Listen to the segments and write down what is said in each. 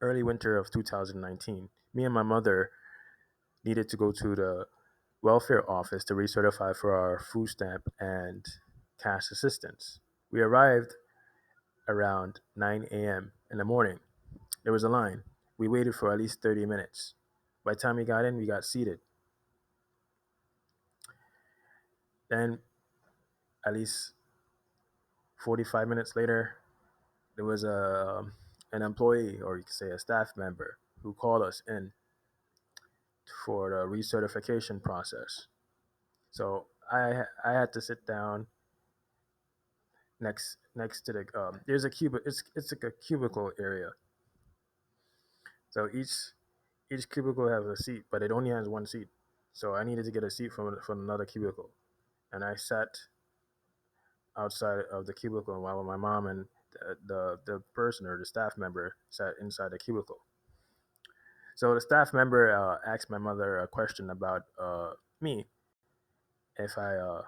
early winter of 2019. Me and my mother needed to go to the welfare office to recertify for our food stamp and cash assistance. We arrived around 9 a.m. in the morning. There was a line. We waited for at least 30 minutes. By the time we got in, we got seated. Then, at least 45 minutes later, there was an employee, or you could say a staff member, who called us in for the recertification process. So I had to sit down next to the there's a cubicle. It's like a cubicle area. So each cubicle has a seat, but it only has one seat. So I needed to get a seat from another cubicle, and I sat outside of the cubicle while my mom and the person or the staff member sat inside the cubicle. So the staff member asked my mother a question about me if I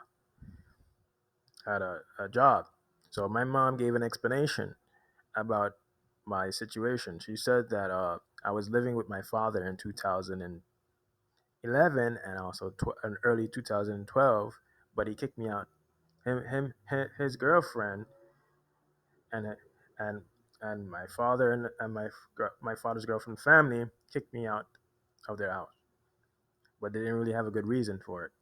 had a job. So my mom gave an explanation about my situation. She said that I was living with my father in 2011 and also in early 2012, but he kicked me out. His girlfriend, and and and my father and my father's girlfriend family kicked me out of their house, but they didn't really have a good reason for it.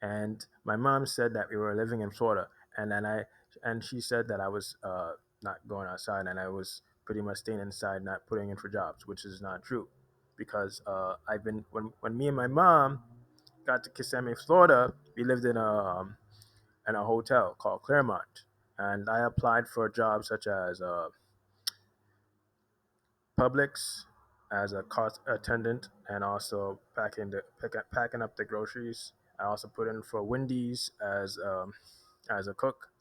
And my mom said that we were living in Florida, and she said that I was not going outside, and I was pretty much staying inside, not putting in for jobs, which is not true, because I've been when me and my mom got to Kissimmee, Florida, we lived in a hotel called Claremont, and I applied for jobs such as Publix as a cost attendant and also packing up the groceries. I also put in for Wendy's as a cook.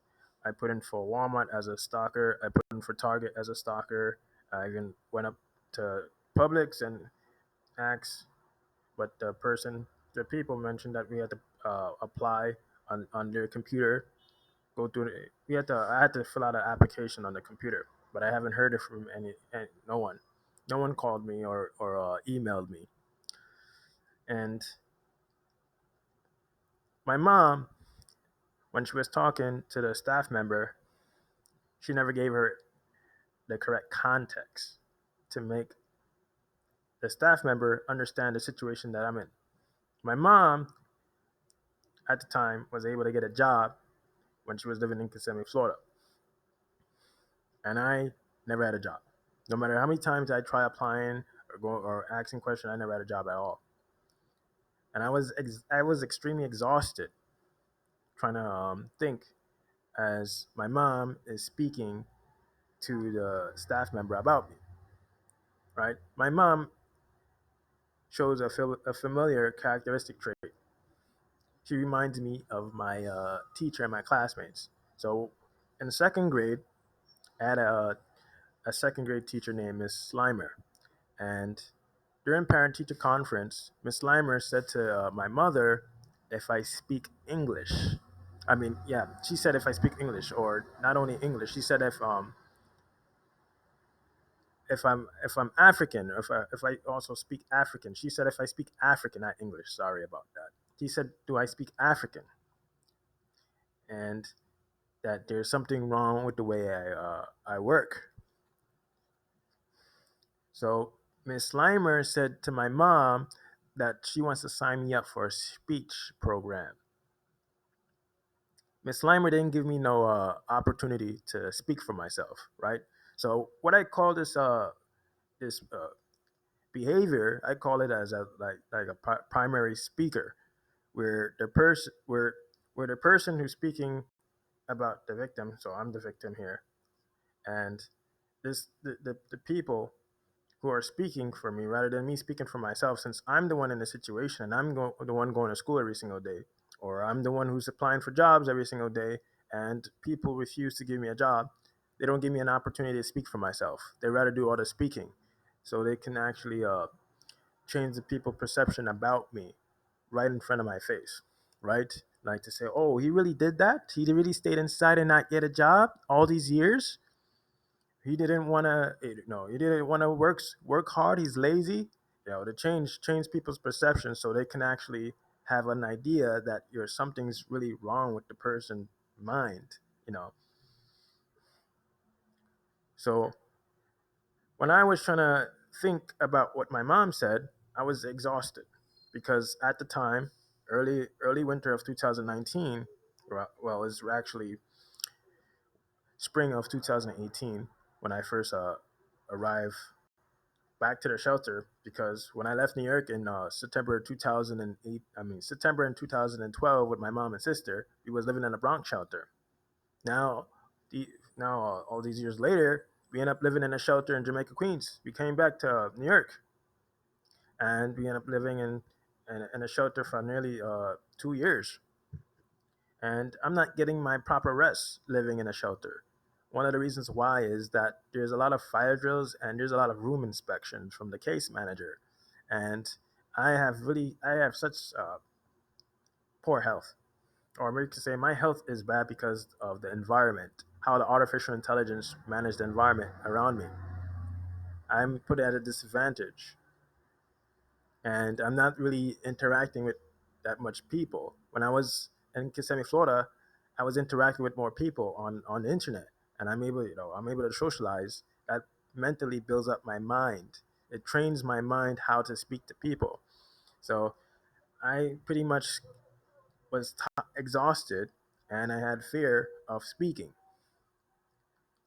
I put in for Walmart as a stocker. I put in for Target as a stocker. I even went up to Publix and asked, but the people mentioned that we had to apply on their computer. Go through. We had to. I had to fill out an application on the computer, but I haven't heard it from no one. No one called me or emailed me. And my mom, when she was talking to the staff member, she never gave her the correct context to make the staff member understand the situation that I'm in. My mom, at the time, was able to get a job when she was living in Kissimmee, Florida, and I never had a job. No matter how many times I try applying or asking questions, I never had a job at all. And I was extremely exhausted trying to think as my mom is speaking to the staff member about me. Right, my mom shows a familiar characteristic trait. She reminds me of my teacher and my classmates. So in second grade, I had a second grade teacher named Miss Slimer, and during parent teacher conference, Miss Slimer said to my mother, "If I speak English." I mean, yeah, she said if I speak English, or not only English. She said if I'm African, or if I also speak African. She said if I speak African, not English. Sorry about that. She said, "Do I speak African?" And that there's something wrong with the way I work. So Miss Slimer said to my mom that she wants to sign me up for a speech program. Miss Slimer didn't give me no opportunity to speak for myself, right? So what I call this behavior, I call it as a like a primary speaker, where where the person who's speaking about the victim, so I'm the victim here, and the people who are speaking for me rather than me speaking for myself, since I'm the one in the situation and the one going to school every single day, or I'm the one who's applying for jobs every single day, and people refuse to give me a job. They don't give me an opportunity to speak for myself. They rather do all the speaking, so they can actually change the people perception about me right in front of my face, right? Like to say, oh, he really did that. He really stayed inside and not get a job all these years. he didn't want to, he didn't want to work hard. He's lazy, to change people's perception so they can actually have an idea that you're something's really wrong with the person mind, you know. So when I was trying to think about what my mom said, I was exhausted because at the time, early winter of 2019, well, it was actually spring of 2018 when I first arrived back to the shelter, because when I left New York in September 2008, September in 2012 with my mom and sister, we was living in a Bronx shelter. Now, the, now all these years later, we end up living in a shelter in Jamaica, Queens. We came back to New York, and we end up living in a shelter for nearly 2 years. And I'm not getting my proper rest living in a shelter. One of the reasons why is that there's a lot of fire drills and there's a lot of room inspections from the case manager, and I have such poor health, or maybe to say my health is bad because of the environment, how the artificial intelligence managed the environment around me. I'm put at a disadvantage, and I'm not really interacting with that much people. When I was in Kissimmee, Florida, I was interacting with more people on the internet, and I'm able to socialize. That mentally builds up my mind. It trains my mind how to speak to people. So I pretty much was exhausted, and I had fear of speaking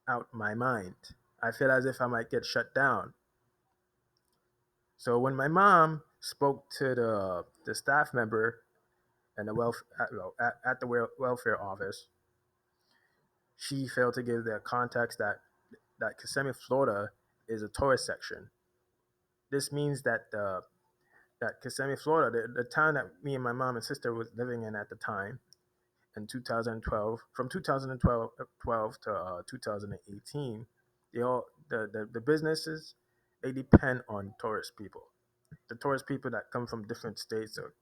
out my mind. I feel as if I might get shut down. So when my mom spoke to the staff member and the at the welfare office, she failed to give the context that Kissimmee, Florida, is a tourist section. This means that Kissimmee, Florida, the town that me and my mom and sister was living in at the time, in 2012, from 2012 to 2018, the businesses, they depend on tourist people. The tourist people that come from different states or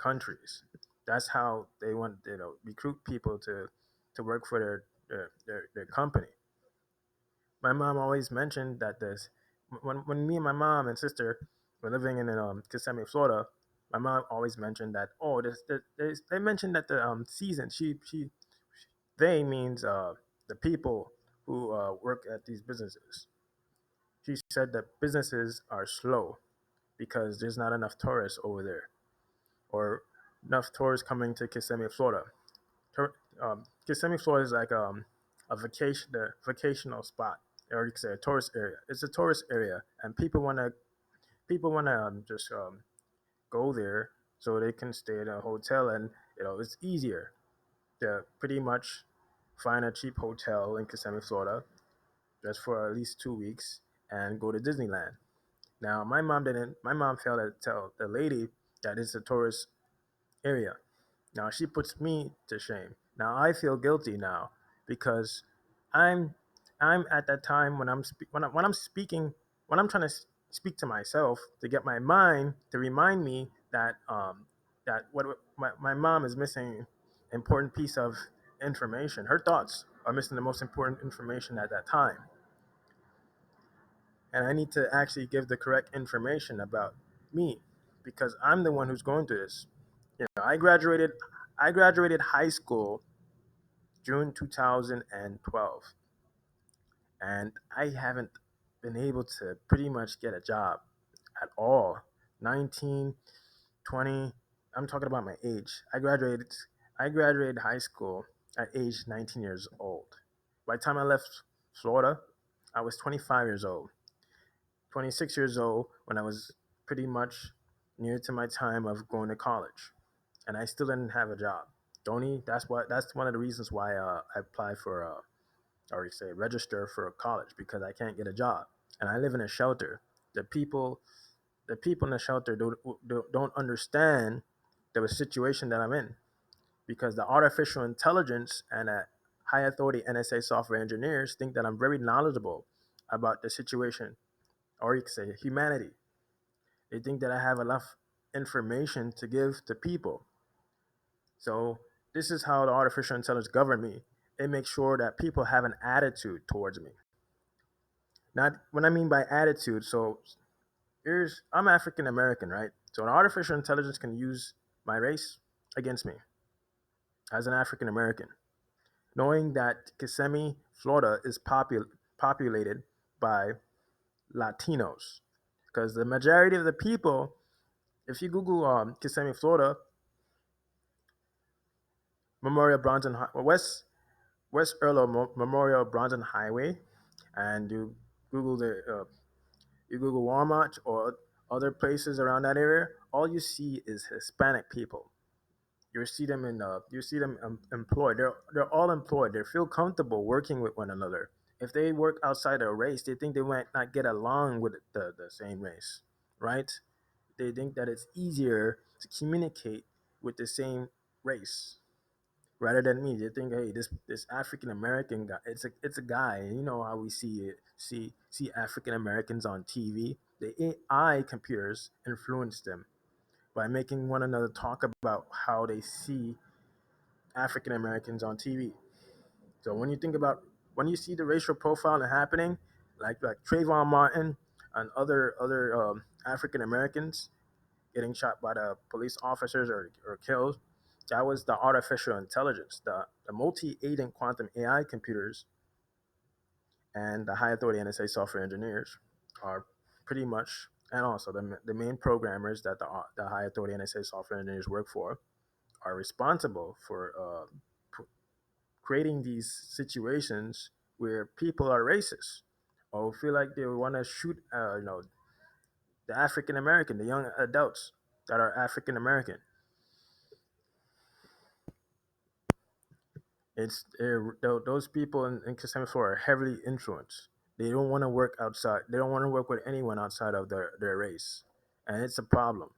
countries. That's how they want, recruit people to work for their company. My mom always mentioned that this when me and my mom and sister were living in Kissimmee, Florida. My mom always mentioned that, they mentioned that the season, they means the people who work at these businesses. She said that businesses are slow because there's not enough tourists over there, or enough tourists coming to Kissimmee, Florida. Kissimmee, Florida is like the vacational spot, or you could say a tourist area. It's a tourist area, and people wanna just go there so they can stay in a hotel, and it's easier to pretty much find a cheap hotel in Kissimmee, Florida, just for at least 2 weeks, and go to Disneyland. Now, my mom didn't. My mom failed to tell the lady that it's a tourist area. Now she puts me to shame. Now I feel guilty now because I'm I'm at that time when when I'm speaking, when I'm trying to speak to myself to get my mind to remind me that what my mom is missing important piece of information. Her thoughts are missing the most important information at that time, and I need to actually give the correct information about me because I'm the one who's going through this. I graduated high school June 2012, and I haven't been able to pretty much get a job at all. 19, 20, I'm talking about my age. I graduated high school at age 19 years old. By the time I left Florida, I was 25 years old. 26 years old when I was pretty much near to my time of going to college, and I still didn't have a job. That's one of the reasons why I applied for or you say register for a college, because I can't get a job, and I live in a shelter. The people the people in the shelter don't understand the situation that I'm in, because the artificial intelligence and high authority NSA software engineers think that I'm very knowledgeable about the situation, or you could say humanity. They think that I have enough information to give to people. So this is how the artificial intelligence govern me. It makes sure that people have an attitude towards me. Not when I mean by attitude. So here's I'm African American, right? So an artificial intelligence can use my race against me as an African American, knowing that Kissimmee, Florida, is populated by Latinos, because the majority of the people, if you Google Kissimmee, Florida, Memorial Bronson West Earl Memorial Bronson Highway, and Google the you Google Walmart or other places around that area, all you see is Hispanic people. You see them employed. They're all employed. They feel comfortable working with one another. If they work outside their race, they think they might not get along with the same race, right? They think that it's easier to communicate with the same race rather than me. They think, hey, this African American guy, it's a guy. And you know how we see African Americans on TV. The AI computers influence them by making one another talk about how they see African Americans on TV. So when you see the racial profiling happening, like Trayvon Martin and other African Americans getting shot by the police officers or killed, that was the artificial intelligence, the multi-agent quantum AI computers and the high authority NSA software engineers are pretty much, and also the main programmers that the high authority NSA software engineers work for are responsible for creating these situations where people are racist or feel like they want to shoot, the African American, the young adults that are African American. Those people in Kissimmee, Florida, are heavily influenced. They don't want to work outside. They don't want to work with anyone outside of their race, and it's a problem.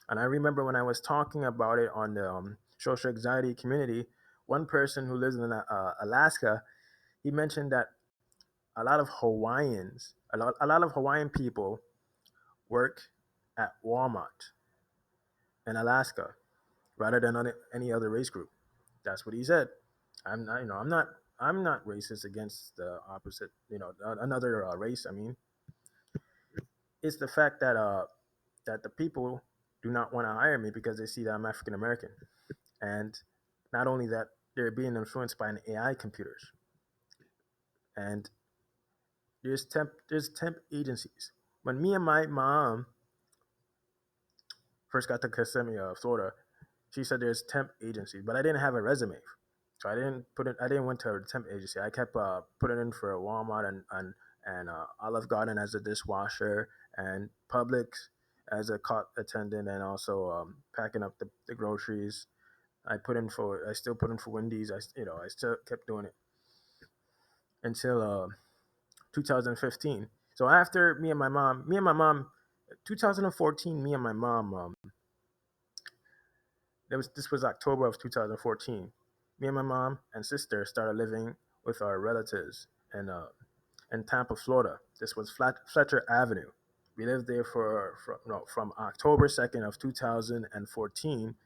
And I remember when I was talking about it on the social anxiety community, one person who lives in Alaska, he mentioned that a lot of Hawaiian people work at Walmart in Alaska rather than on any other race group. That's what he said. I'm not racist against the opposite, another race. I mean, it's the fact that the people do not want to hire me because they see that I'm African American, and not only that, they're being influenced by an AI computers, and there's temp agencies. When me and my mom first got to Kissimmee, Florida, she said there's temp agencies, but I didn't have a resume, so I didn't put it. I didn't went to a temp agency. I kept putting in for Walmart and Olive Garden as a dishwasher and Publix as a cart attendant, and also packing up the groceries. I still put in for Wendy's. I still kept doing it until 2015. So after 2014, me and my mom, this was October of 2014. Me and my mom and sister started living with our relatives in Tampa, Florida. This was Fletcher Avenue. We lived there from October 2nd of 2014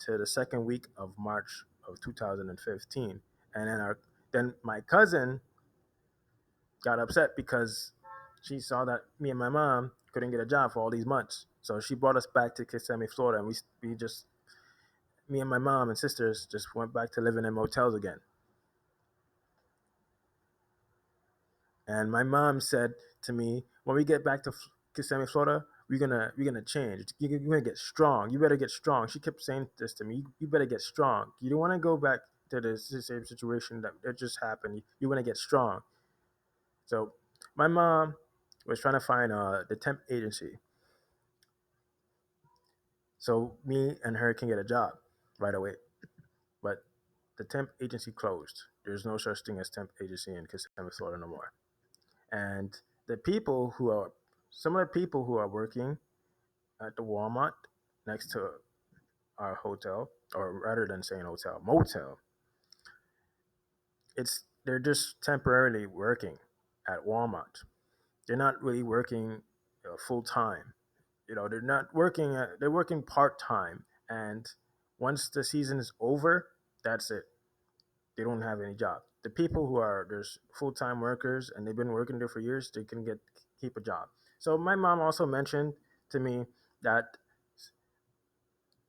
to the second week of March of 2015. And then my cousin got upset because she saw that me and my mom couldn't get a job for all these months. So she brought us back to Kissimmee, Florida, and we just me and my mom and sisters just went back to living in motels again. And my mom said to me, when we get back to Kissimmee, Florida, we're gonna change. You're gonna get strong. You better get strong. She kept saying this to me. You better get strong. You don't want to go back to the same situation that just happened. You want to get strong. So my mom was trying to find the temp agency so me and her can get a job right away. But the temp agency closed. There's no such thing as temp agency in Kissimmee, Florida no more. And the people who are some of the people who are working at the Walmart next to our hotel, or rather than saying hotel, motel, they're just temporarily working at Walmart. They're not really working full time. They're not working. They're working part time, and once the season is over, that's it. they don't have any job. The people who are there's full time workers and they've been working there for years, they can get keep a job. So my mom also mentioned to me that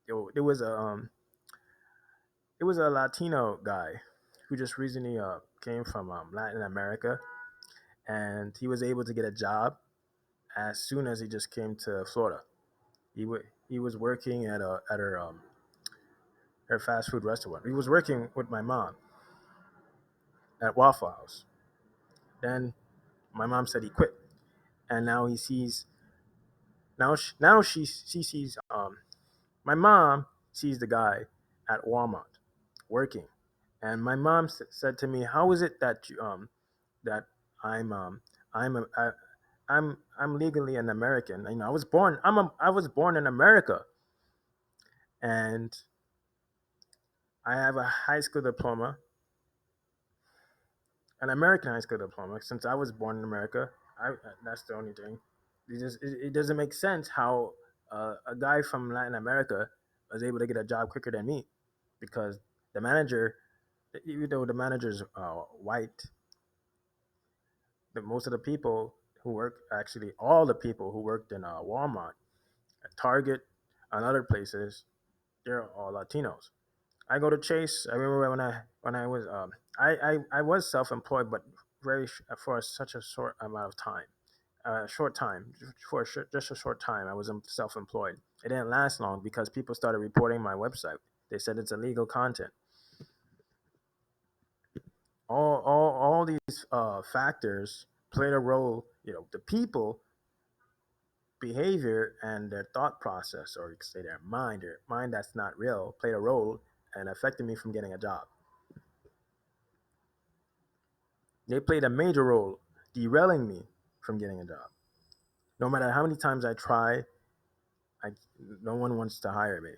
there was a it was a Latino guy who just recently came from Latin America, and he was able to get a job as soon as he just came to Florida. He was working at her fast food restaurant. He was working with my mom at Waffle House. Then my mom said he quit, and now he sees now she sees my mom sees the guy at Walmart working, and my mom said to me, "How is it that that I'm I'm a, I, I'm legally an American. You know, I was born in America, and I have a high school diploma, an American high school diploma. Since I was born in America, that's the only thing. It doesn't make sense how a guy from Latin America was able to get a job quicker than me, because the manager, even though the manager's white, most of the people who work, actually all the people who worked in Walmart, at Target, and other places, they're all Latinos. I go to Chase. I remember when I was I was self-employed, but for such a short amount of time, short time for just a short time. I was self-employed. It didn't last long because people started reporting my website. They said it's illegal content. All these factors played a role. You know, the people behavior and their thought process, or you could say their mind that's not real, played a role and affected me from getting a job. They played a major role derailing me from getting a job. No matter how many times I try, I no one wants to hire me.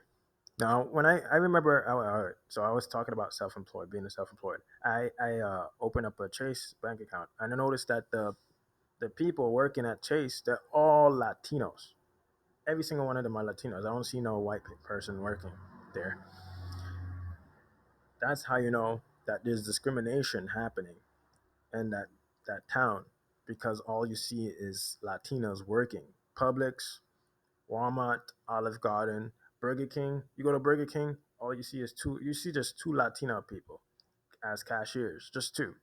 Now, when I remember, so I was talking about self-employed, being a self-employed. I opened up a Chase bank account, and I noticed that the people working at Chase, they're all Latinos. Every single one of them are Latinos. I don't see no white person working there. That's how you know that there's discrimination happening in that town, because all you see is Latinos working. Publix, Walmart, Olive Garden, Burger King. You go to Burger King, all you see is two. You see just two Latino people as cashiers, just two,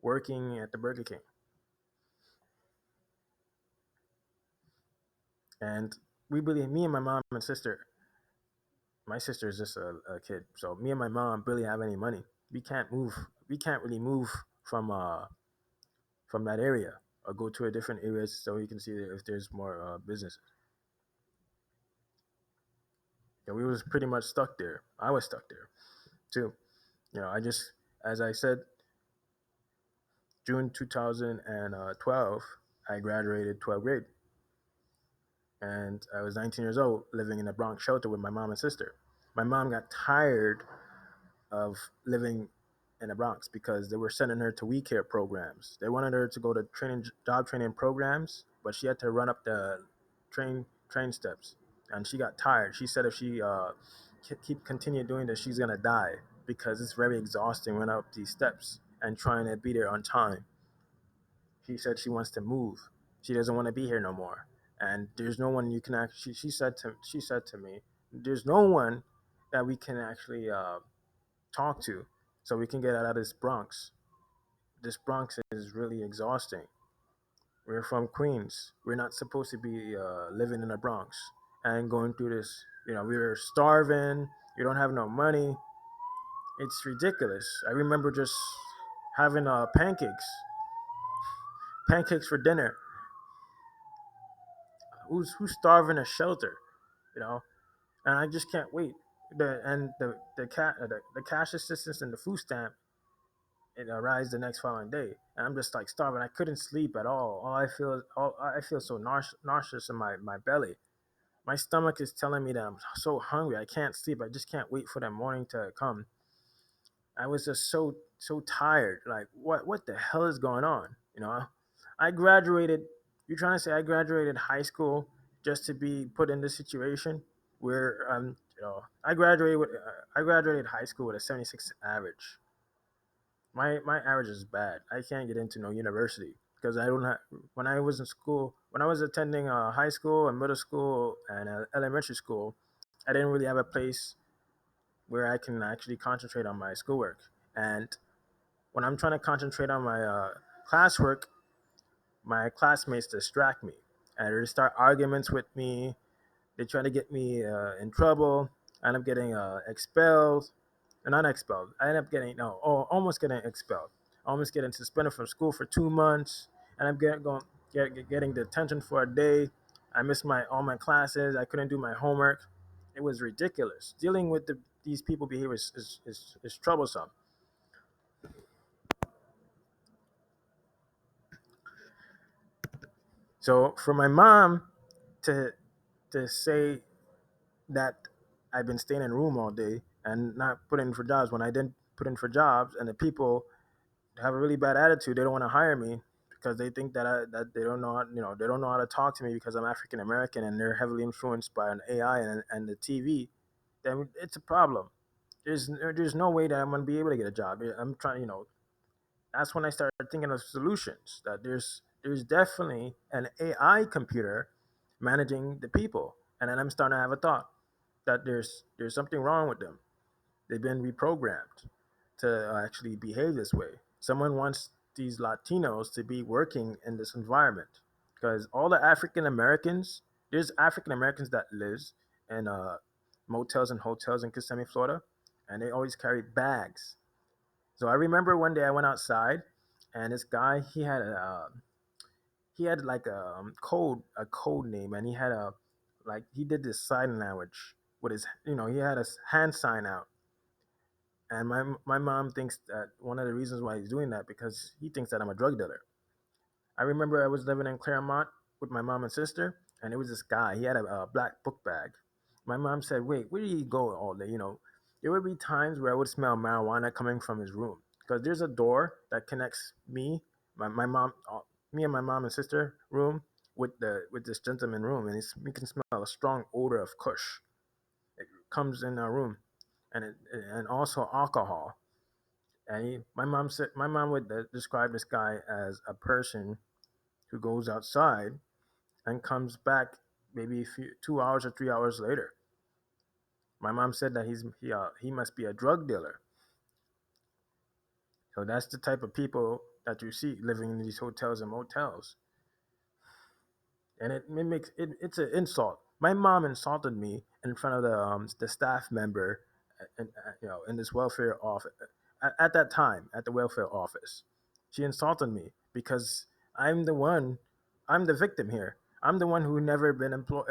working at the Burger King. And we believe, me and my mom and sister. My sister is just a kid, so me and my mom barely have any money. We can't move. We can't really move from from that area or go to a different areas so we can see if there's more business. Yeah, we was pretty much stuck there. I was stuck there too. You know, I just, as I said, June 2012, I graduated 12th grade, and I was 19 years old, living in a Bronx shelter with my mom and sister. My mom got tired of living in the Bronx because they were sending her to we care programs. They wanted her to go to job training programs, but she had to run up the train steps, and she got tired. She said if she keep continue doing this, she's gonna die because it's very exhausting running up these steps and trying to be there on time. She said she wants to move. She doesn't want to be here no more. And there's no one you can actually. She said to me, there's no one that we can actually talk to, so we can get out of this Bronx. This Bronx is really exhausting. We're from Queens. We're not supposed to be living in the Bronx and going through this. You know, we're starving. You don't have no money. It's ridiculous. I remember just having pancakes for dinner. Who's starving a shelter? You know, and I just can't wait. The cash assistance and the food stamp, it arrives the next following day, and I'm just like starving. I couldn't sleep at all. All I feel so nauseous in my belly. My stomach is telling me that I'm so hungry. I can't sleep. I just can't wait for the morning to come. I was just so tired. Like what the hell is going on? You know, I graduated. You're trying to say I graduated high school just to be put in this situation where I graduated high school with a 76 average. My average is bad. I can't get into no university because I don't have. When I was in school, when I was attending high school and middle school and elementary school, I didn't really have a place where I can actually concentrate on my schoolwork. And when I'm trying to concentrate on my classwork, my classmates distract me and they start arguments with me. They try to get me in trouble. I end up getting expelled. Not expelled. I end up getting no, oh, almost getting expelled. Almost getting suspended from school for 2 months, and I'm getting detention for a day. I missed my all my classes. I couldn't do my homework. It was ridiculous. Dealing with these people behavior is troublesome. So for my mom to say that I've been staying in room all day and not putting in for jobs when I didn't put in for jobs, and the people have a really bad attitude. They don't want to hire me because they think that they don't know they don't know how to talk to me because I'm African American and they're heavily influenced by an AI and the TV. Then it's a problem. There's no way that I'm gonna be able to get a job. I'm trying that's when I started thinking of solutions. That there's definitely an AI computer managing the people, and then I'm starting to have a thought that there's something wrong with them. They've been reprogrammed to actually behave this way. Someone wants these Latinos to be working in this environment because all the African Americans, there's African Americans that lives in motels and hotels in Kissimmee, Florida, and they always carry bags. So I remember one day I went outside, and this guy he had like a code name, and he had a like he did this sign language with his he had a hand sign out, and my mom thinks that one of the reasons why he's doing that because he thinks that I'm a drug dealer. I remember I was living in Claremont with my mom and sister, and it was this guy. He had a black book bag. My mom said, "Wait, where do you go all day?" There would be times where I would smell marijuana coming from his room because there's a door that connects my mom, me and my mom and sister room with this gentleman room, and we can smell a strong odor of Kush. It comes in our room, and also alcohol. And my mom would describe this guy as a person who goes outside and comes back maybe 2 hours or 3 hours later. My mom said that he must be a drug dealer. So that's the type of people that you see living in these hotels and motels, and it's an insult. My mom insulted me in front of the staff member, in this welfare office at that time at the welfare office. She insulted me because I'm the one, I'm the victim here. I'm the one who never been employed,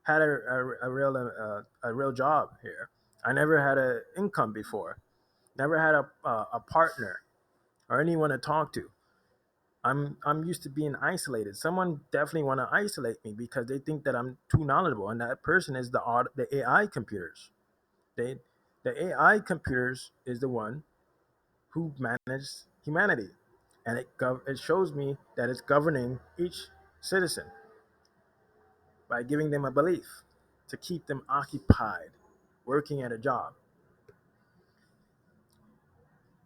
had a real job here. I never had an income before, never had a partner or anyone to talk to. I'm used to being isolated. Someone definitely want to isolate me because they think that I'm too knowledgeable, and that person is the AI computers. They the AI computers is the one who manages humanity, and it shows me that it's governing each citizen by giving them a belief to keep them occupied, working at a job.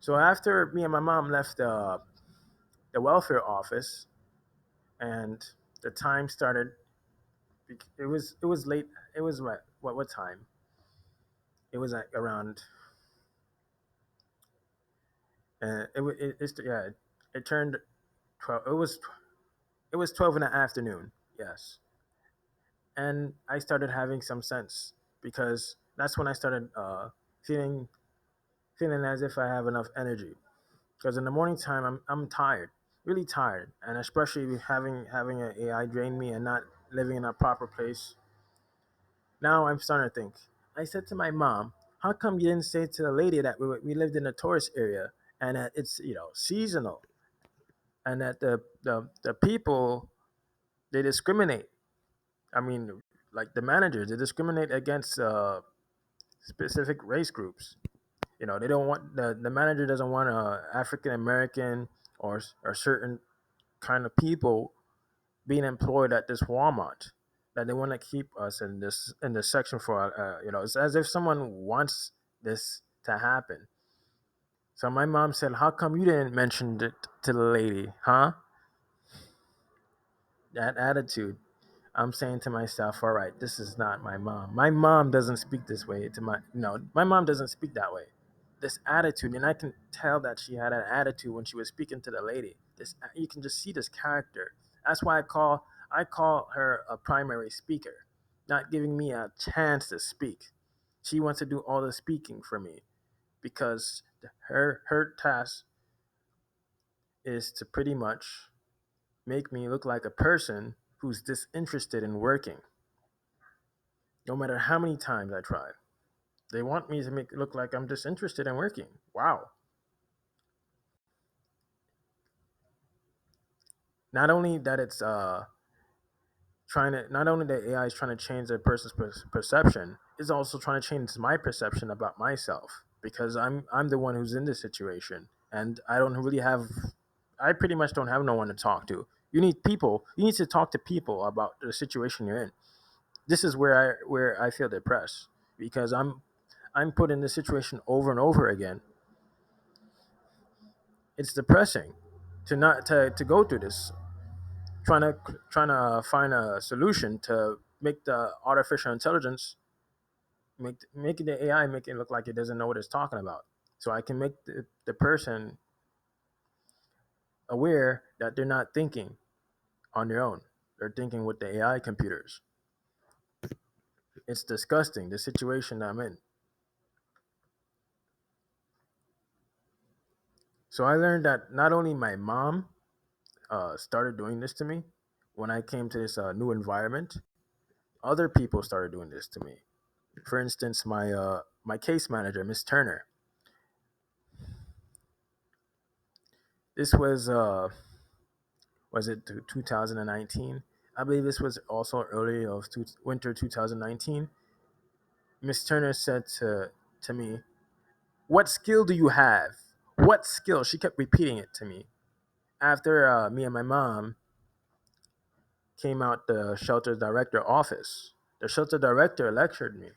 So after me and my mom left the welfare office, and the time started, it was late. It was what time? It was like around. Yeah. It turned 12. It was 12 in the afternoon. Yes, and I started having some sense because that's when I started feeling feeling as if I have enough energy. Because in the morning time, I'm tired, really tired, and especially having an AI drain me and not living in a proper place. Now I'm starting to think. I said to my mom, "How come you didn't say to the lady that we lived in a tourist area and that it's seasonal and that the people they discriminate? I mean, like the managers, they discriminate against specific race groups. They don't want the manager doesn't want a African American or certain kind of people being employed at this Walmart. That they want to keep us in this section for it's as if someone wants this to happen. So my mom said, "How come you didn't mention it to the lady, huh?" That attitude. I'm saying to myself, all right, this is not my mom. My mom doesn't speak this way to my no, my mom doesn't speak that way. This attitude, and I can tell that she had an attitude when she was speaking to the lady. This you can just see this character. That's why I call her a primary speaker, not giving me a chance to speak. She wants to do all the speaking for me because her task is to pretty much make me look like a person who's disinterested in working, no matter how many times I try. They want me to make it look like I'm disinterested in working. Wow. Not only that it's not only that AI is trying to change a person's perception, it's also trying to change my perception about myself because I'm the one who's in this situation and I pretty much don't have no one to talk to. You need people. You need to talk to people about the situation you're in. This is where I feel depressed because I'm put in this situation over and over again. It's depressing to go through this, trying to find a solution to make the artificial intelligence make the AI make it look like it doesn't know what it's talking about. So I can make the person aware that they're not thinking on their own. They're thinking with the AI computers. It's disgusting the situation I'm in. So I learned that not only my mom started doing this to me when I came to this new environment, other people started doing this to me. For instance, my case manager, Miss Turner. This was it 2019? I believe this was also early of winter 2019. Miss Turner said to me, "What skill do you have? What skill?" She kept repeating it to me. After me and my mom came out the shelter director office, the shelter director lectured me.